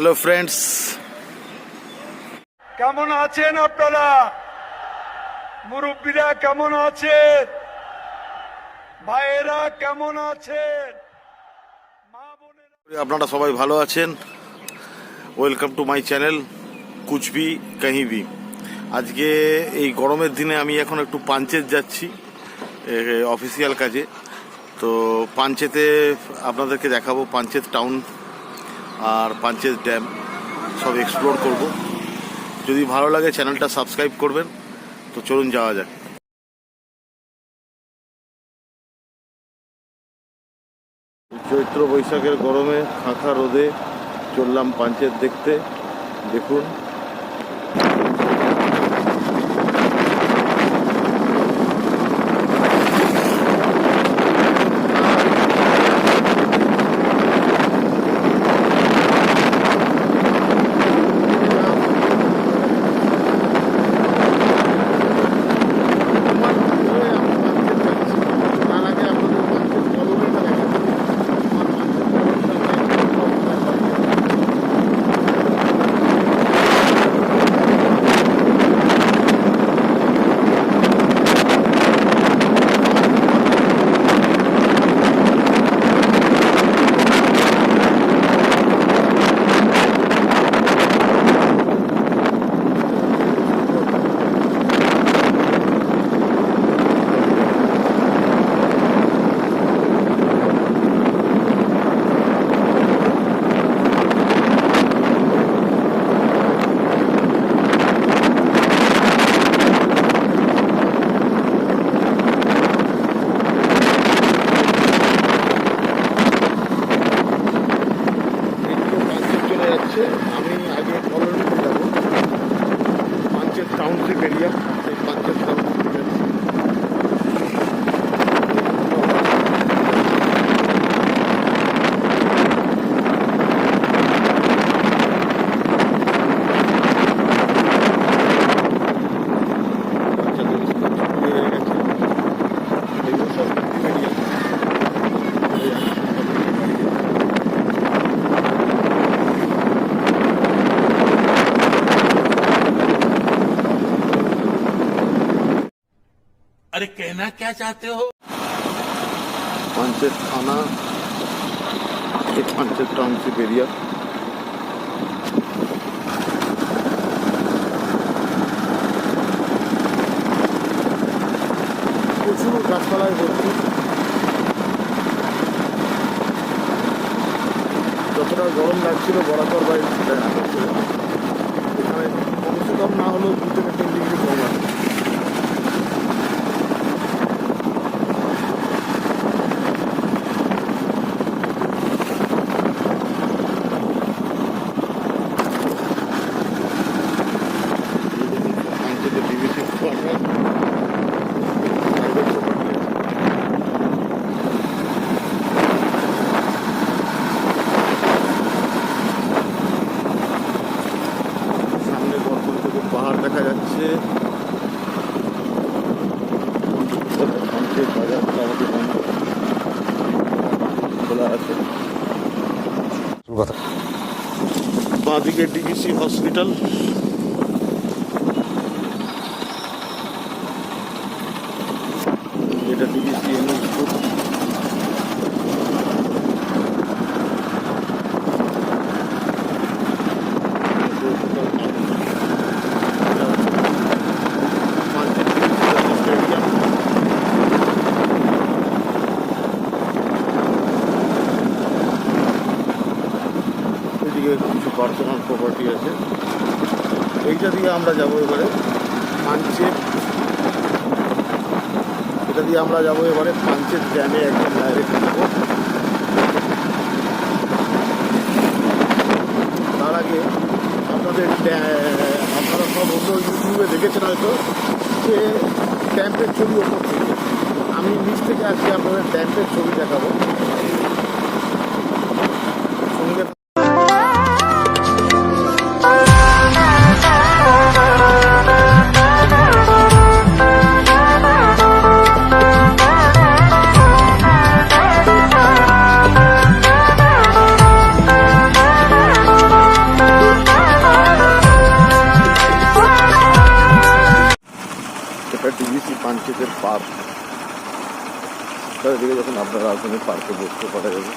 Hello friends, কেমন আছেন আপনারা? মুরব্বীরা কেমন আছেন? ভাইয়েরা কেমন আছেন? মা বোনেরা আপনারা সবাই ভালো আছেন। Welcome to my channel Kuch V কাহি ভি। আজকে এই গরমের দিনে আমি এখন একটু পাঞ্চেত যাচ্ছি অফিসিয়াল কাজে। তো পাঞ্চেতে আপনাদেরকে দেখাবো পাঞ্চেত টাউন আর পাঞ্চেত ড্যাম সব এক্সপ্লোর করব। যদি ভালো লাগে চ্যানেলটা সাবস্ক্রাইব করবেন। তো চলুন যাওয়া যাক। চৈত্র বৈশাখের গরমে খাঁখা রোদে চললাম পাঞ্চেত দেখতে। দেখুন আমি আগে কলোনিতে যাবো, পাঞ্চেত টাউনশিপ এরিয়া। সেই পাঞ্চেত টাউনশিপ अरे कहना क्या चाहते हो? पांचेत थाना, पांचेत टाउनशिप एरिया। প্রচুর গাছপালায় ভর্তি। যতটা গরম লাগছিল বরাবর বাইরে এখানে কমসে কম না হলেও 2 থেকে 3 ডিগ্রি কম আছে। পাহাড় দেখা যাচ্ছে। খোলা আছে। বাঁদিকে ডিবিসি হসপিটাল। এটা ডিবিসি এনএসপুর। কিছু পার্সোনাল প্রপার্টি আছে। এইটা দিয়ে আমরা যাবো এবারে পাঞ্চেত। এটা দিয়ে আমরা যাবো এবারে পাঞ্চেত ড্যামে একদম ডাইরেক্ট যাবো। তার আগে আপনারা সব অন্য ইউটিউবে দেখেছেন হয়তো যে ড্যাম্পের ছবি ওপর থেকে। আমি নিচ থেকে আজকে আপনাদের ড্যাম্পের ছবি দেখাবো। সঙ্গে পার্ক। এদিকে যখন আপনারা আসবেন পার্কে বসতে পারা যাবে,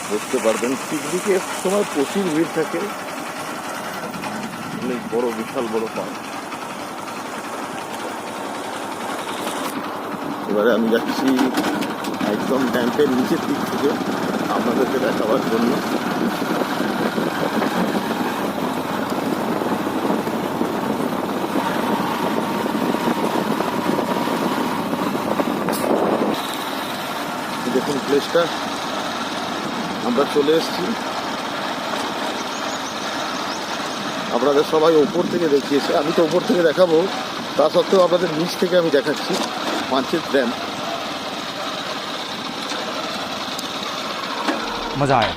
বসতে পারবেন। পিকনিকের সময় প্রচুর ভিড় থাকে, অনেক বড়, বিশাল বড় পার্ক। এবারে আমি যাচ্ছি একদম ড্যাম্পের নিচের দিক থেকে আপনাদেরকে দেখাবার জন্য। দেখুন প্লেসটা, আমরা চলে এসেছি। আপনাদের সবাই ওপর থেকে দেখিয়েছে, আমি তো ওপর থেকে দেখাবো, তা সত্ত্বেও আপনাদের নিচ থেকে আমি দেখাচ্ছি পাঞ্চেত ড্যাম। मज़ा आया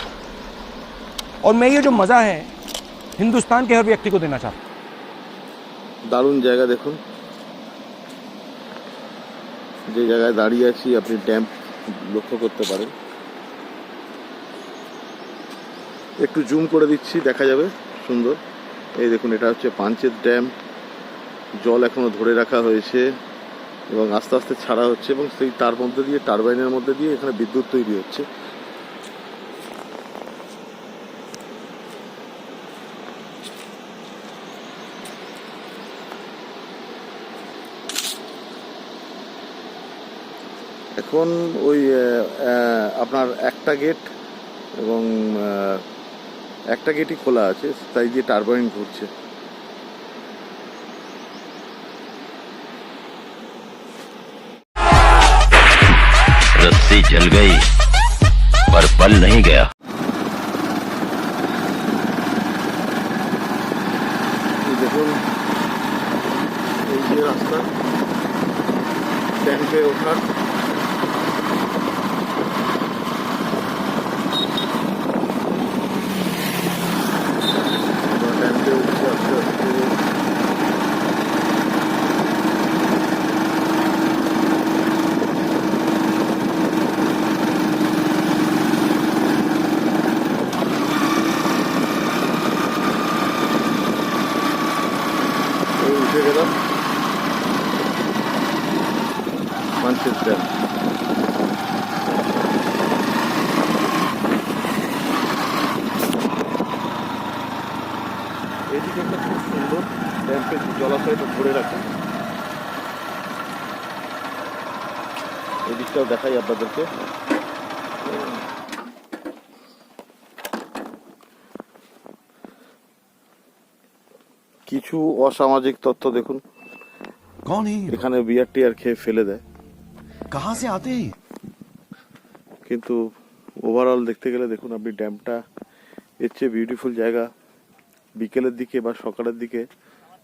और मैं ये जो मज़ा है हिंदुस्तान के हर व्यक्ति को देना चाहता हूँ। দারুণ জায়গা দেখুন, যে জায়গায় দাঁড়িয়ে আছি আপনি ড্যাম লক্ষ্য করতে পারেন। একটু জুম করে দিচ্ছি, দেখা যাবে সুন্দর। এই দেখুন, এটা হচ্ছে পাঞ্চেত ড্যাম। জল এখনো ধরে রাখা হয়েছে এবং আস্তে আস্তে ছাড়া হচ্ছে, এবং সেই তার মধ্যে দিয়ে, টারবাইনের মধ্যে দিয়ে এখানে বিদ্যুৎ তৈরি হচ্ছে। এখন ওই আপনার একটা গেট এবং একটা গেটই খোলা আছে, তাই দিয়ে টারবাইন ঘুরছে। रस्सी जल गई पर बल नहीं गया। দেখুন এই যে রাস্তা ড্যাম্পে ওঠার। ড্যাম্পে উঠছে আস্তে আস্তে। উঠে গেলাম পাঞ্চেত ড্যাম। এদিকে একটা খুব সুন্দর ড্যাম্পের জলাশয়টা ধরে রাখা, এদিকটাও দেখাই আপনাদেরকে। কিছু অসামাজিক তথ্য দেখুন। कौन है? এখানে বিয়ার টিয়ার খেয়ে ফেলে দেয়, कहाँ से आते हैं? কিন্তু ওভারঅল দেখতে গেলে দেখুন আপনি ড্যামটা এর চেয়ে বিউটিফুল জায়গা বিকেলের দিকে বা সকালের দিকে।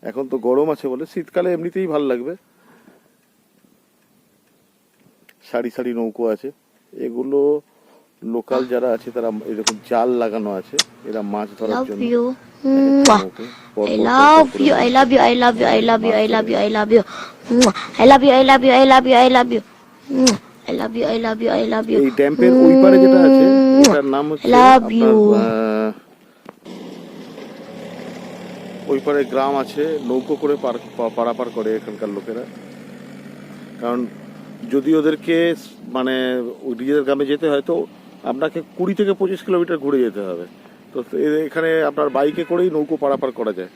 এখন তো গরম আছে বলে, শীতকালে এমনিতেই ভালো লাগবে। সারি সারি নৌকো আছে, এগুলো লোকাল যারা আছে তারা এরকম জাল লাগানো আছে, এরা মাছ ধরার জন্য। I love you. I love you. I love you. I love you. I love you. I love you. I love you. I love you. I love you. I love you. I love you. I love you. I love you. এই ড্যাম্পের ওই পারে যেটা আছে এটার নাম হচ্ছে Love you. ওই পারে গ্রাম আছে, নৌকো করে পারাপার করে এখানকার লোকেরা। কারণ যদি ওদেরকে মানে নিজেদের গ্রামে যেতে হয় তো আপনাকে 20 থেকে 25 কিলোমিটার ঘুরে যেতে হবে। তো এখানে আপনার বাইকে করেই নৌকো পারাপার করা যায়।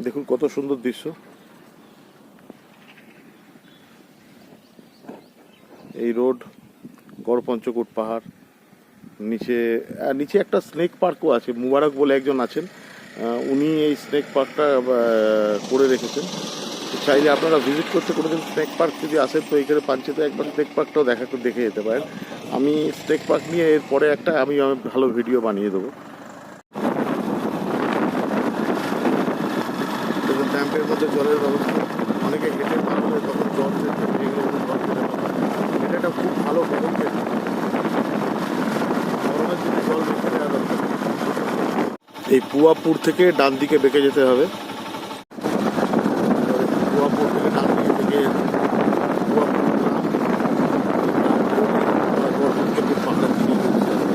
দেখুন কত সুন্দর দৃশ্য। এই রোড, গড়পঞ্চকোট পাহাড়, নিচে একটা স্নেক পার্কও আছে। মুবারক বলে একজন আছেন, উনি এই স্নেক পার্কটা করে রেখেছেন। চাইলে আপনারা ভিজিট করতে কোনোদিন স্নেক পার্ক যদি আসেন তো এইখানে পাঞ্চেতে একবার স্নেক পার্কটাও দেখে যেতে পারেন। আমি স্নেক পার্ক নিয়ে এরপরে একটা আমি ভালো ভিডিও বানিয়ে দেবো। ড্যাম্পের মধ্যে জলের ব্যবস্থা, অনেকে হেঁটে পার হলে তখন জল এটা একটা খুব ভালো পদক্ষেপ। গরমের দিনে জল বেশি দেওয়া দরকার। এই পুয়াপুর থেকে ডান দিকে বেঁকে যেতে হবে। পুয়াপুর থেকে ডান দিকে বেঁকে পুয়াপুর গড়পঞ্চকোট পাহাড়ের দিকে যেতে হবে।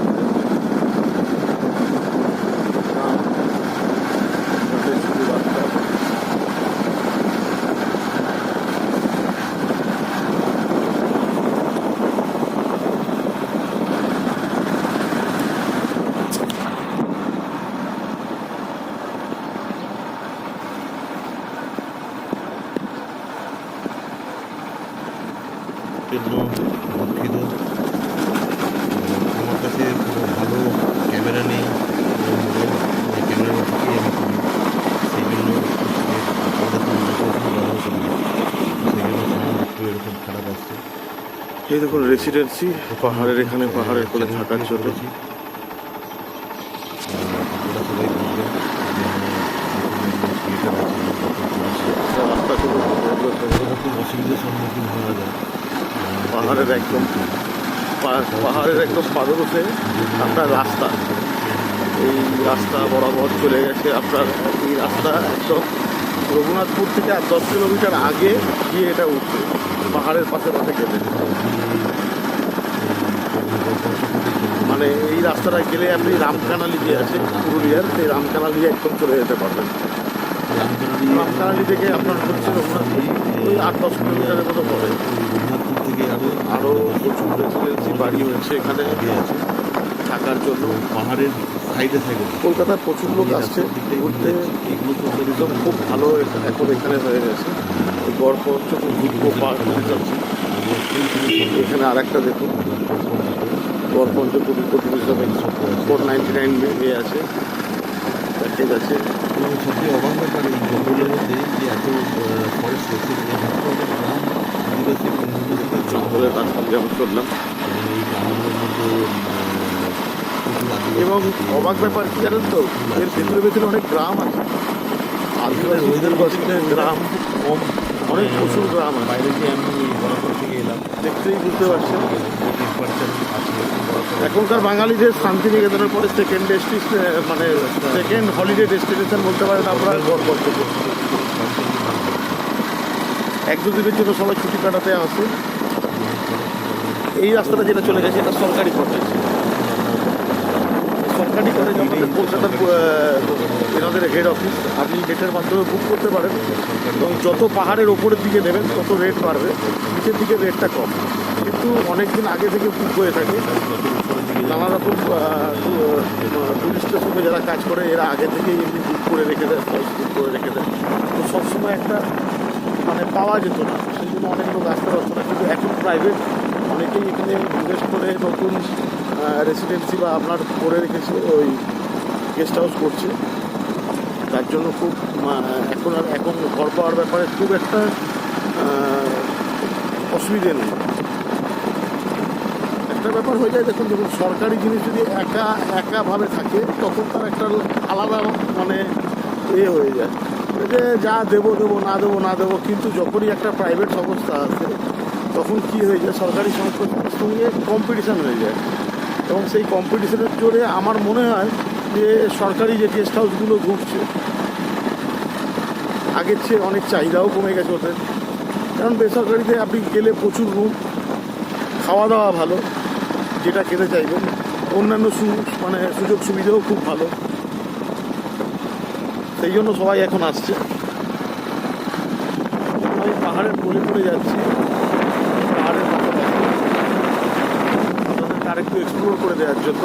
এই দেখুন রেসিডেন্সি পাহাড়ের এখানে পাহাড়ের কোলে থাকার জন্য রাস্তা খুব অসুবিধার সম্মুখীন হওয়া যায়। পাহাড়ের একদম পাহাড়ের একদম পাদদেশে আপনার রাস্তা, এই রাস্তা বরাবর চলে গেছে আপনার এই রাস্তা একদম রঘুনাথপুর থেকে আর 10 কিলোমিটার আগে গিয়ে এটা উঠছে পাহাড়ের পাশে গেলে। মানে এই রাস্তাটা গেলে আপনি রামকানালি যে আছে পুরুলিয়ার, সেই রামকানালি একদম চলে যেতে পারবেন। রামকানালি থেকে আপনার হচ্ছে রঘুনাথপুর ওই 8-10 কিলোমিটারের মতো পড়ে। রঘুনাথপুর থেকে আরও প্রচুর রেসিডেন্সি বাড়ি হয়েছে এখানে থাকার জন্য। পাহাড়ের সাইডে সাইডে কলকাতার প্রচুর লোক আসছে ঘুরতে, এগুলো তো টুরিজম খুব ভালো এখন এখানে হয়ে গেছে। গড়পঞ্চ ঘুরবো পার্ক যাচ্ছে এখানে। আর একটা দেখুন গড়পঞ্চ টুরিজম 499 আছে, প্যাকেজ আছে। এবং সবচেয়ে অবাক ব্যাপার এই জঙ্গলের মধ্যে যে এত ফরেস্ট রয়েছে, গ্রাম আদিবাসী জঙ্গলের রাস্তা যেমন চললাম। এই গ্রামগুলোর মধ্যে এবং অবাক ব্যাপার কি জানেন তো, এর ভেতরে ভেতরে অনেক গ্রাম আছে, আদিবাসী গ্রাম কম, অনেক প্রচুর গ্রাম আছে। বাইরে যে আমি বরাবর থেকে এলাম, দেখতেই বুঝতে পারছেন টেম্পারেচার আছে এখনকার বাঙালিদের শান্তিনিকেতনের পরে সেকেন্ড মানে সেকেন্ড হলিডে ডেস্টিনেশন বলতে পারেন আপনারা গড়পঞ্চ। 1-2 দিনের জন্য সবাই ছুটি কাটাতে আসে। এই রাস্তাটা যেটা চলে গেছে এটা সরকারি কটেজ। সরকারি কটেজ আমাদের কলকাতার এনাদের হেড অফিস। আপনি নেটের মাধ্যমে বুক করতে পারেন এবং যত পাহাড়ের ওপরের দিকে নেবেন তত রেট বাড়বে, নিচের দিকে রেটটা কম, কিন্তু অনেক দিন আগে থেকে বুক হয়ে থাকে। নানা রকম টুরিস্টের সঙ্গে যারা কাজ করে এরা আগে থেকেই এমনি বুক করে রেখে দেয়, বুক করে রেখে দেয়। তো সবসময় একটা মানে পাওয়া যেত না, সেই জন্য অনেক লোক আসতে পারতো না। কিন্তু এখন প্রাইভেট অনেকেই এখানে ইনভেস্ট করে নতুন রেসিডেন্সি বা আপনার করে রেখেছে, ওই গেস্ট হাউস করছে। তার জন্য খুব এখন ঘর পাওয়ার ব্যাপারে খুব একটা অসুবিধে নেই। একটা ব্যাপার হয়ে যায়, দেখুন সরকারি জিনিস যদি একাভাবে থাকে তখন তার একটা আলাদা মানে হয়ে যায় যে যা দেবো না দেবো। কিন্তু যখনই একটা প্রাইভেট সংস্থা আছে তখন কি হয়ে যায়, সরকারি সংস্থার সঙ্গে কম্পিটিশান হয়ে যায়। এবং সেই কম্পিটিশনের জোরে আমার মনে হয় যে সরকারি যে গেস্ট হাউসগুলো ঘুরছে আগের চেয়ে অনেক চাহিদাও কমে গেছে ওদের। কারণ বেসরকারিতে আপনি গেলে প্রচুর রুম, খাওয়া দাওয়া ভালো, যেটা খেতে চাইবেন, অন্যান্য মানে সুযোগ সুবিধাও খুব ভালো। সেই জন্য সবাই এখন আসছে। আমি পাহাড়ের কোলে পড়ে যাচ্ছি, পাহাড়ের পাশাপাশি আপনাদেরকে আরেকটু এক্সপ্লোর করে দেওয়ার জন্য।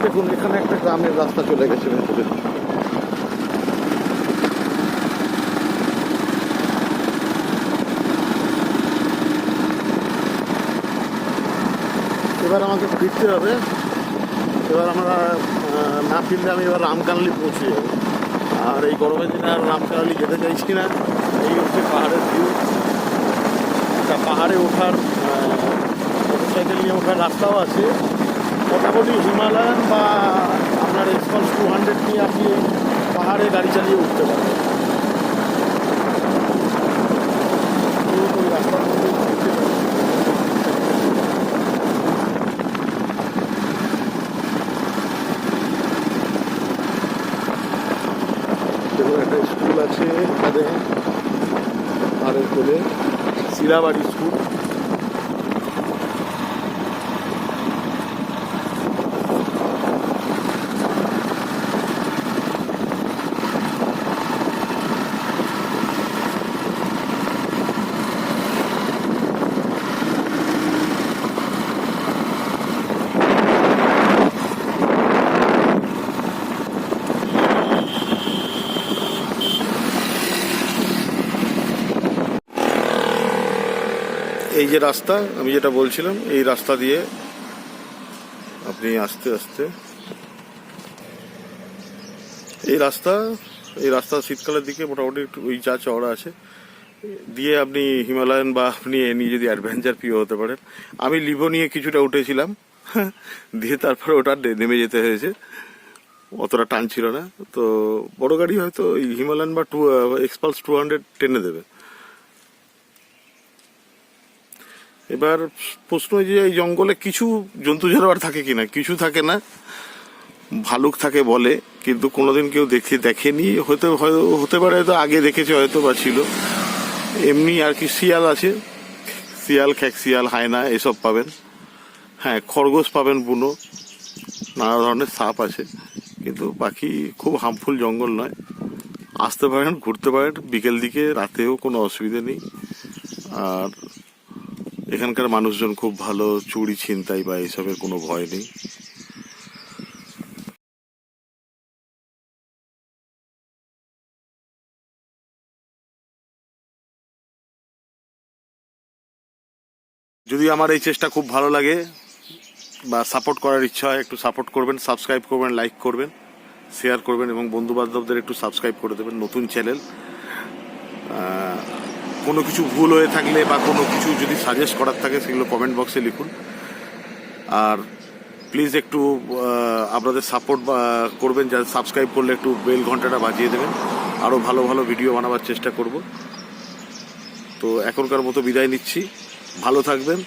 দেখুন এখানে একটা গ্রামের রাস্তা চলে গেছে ভেতরে। এবার আমাকে ফিরতে হবে। এবার আমরা না ফিরলে আমি এবার রামকানালি পৌঁছে যাবো। আর এই গরমের দিনে আর রামকানালি যেতে চাইছি না। এই হচ্ছে পাহাড়ের ভিউ। একটা পাহাড়ে ওঠার মোটরসাইকেল নিয়ে ওঠার রাস্তাও আছে। মোটামুটি হিমালয়ান বা আপনার এক্সপালস 200 নিয়ে আপনি পাহাড়ে গাড়ি চালিয়ে উঠতে পারবেন। ওই রাস্তার মধ্যে উঠতে পারেন। দেখুন একটা স্কুল আছে এখানে পাহাড়ের কোলে, শিলাবাড়ি স্কুল। এই যে রাস্তা আমি যেটা বলছিলাম, এই রাস্তা দিয়ে আপনি আস্তে আস্তে এই রাস্তা শীতকালের দিকে মোটামুটি একটু ওই যা চওড়া আছে দিয়ে আপনি হিমালয়ান বা আপনি এ নিয়ে যদি অ্যাডভেঞ্চার প্রিয় হতে পারেন। আমি লিভো নিয়ে কিছুটা উঠেছিলাম, দিয়ে তারপরে ওটা নেমে যেতে হয়েছে, অতটা টান ছিল না। তো বড় গাড়ি হয়তো হিমালয়ান বা এক্সপালস 200 টেনে দেবে। এবার প্রশ্ন যে এই জঙ্গলে কিছু জন্তু জানোয়ার থাকে কিনা, কিছু থাকে না। ভালুক থাকে বলে, কিন্তু কোনোদিন কেউ দেখেনি, হতে পারে হয়তো আগে দেখেছে হয়তো বা ছিল। এমনি আর কি শিয়াল আছে, শিয়াল, খ্যাকশিয়াল, হায়না এসব পাবেন। হ্যাঁ, খরগোশ পাবেন, বুনো, নানা ধরনের সাপ আছে, কিন্তু বাকি খুব হার্মফুল জঙ্গল নয়। আসতে পারেন, ঘুরতে পারেন বিকেল দিকে, রাতেও কোনো অসুবিধা নেই। আর এখানকার মানুষজন খুব ভালো, চুরি ছিনতাই বা এসবের কোনো ভয় নেই। যদি আমার এই চেষ্টা খুব ভালো লাগে বা সাপোর্ট করার ইচ্ছা হয়, একটু সাপোর্ট করবেন, সাবস্ক্রাইব করবেন, লাইক করবেন, শেয়ার করবেন এবং বন্ধু বান্ধবদের একটু সাবস্ক্রাইব করে দেবেন। নতুন চ্যানেল, কোনো কিছু ভুল হয়ে থাকলে বা কোনো কিছু যদি সাজেস্ট করার থাকে সেগুলো কমেন্ট বক্সে লিখুন। আর প্লিজ একটু আপনাদের সাপোর্ট করবেন, যা সাবস্ক্রাইব করলে একটু বেল ঘন্টাটা বাজিয়ে দেবেন, আরও ভালো ভালো ভিডিও বানাবার চেষ্টা করব। তো এখনকার মতো বিদায় নিচ্ছি, ভালো থাকবেন।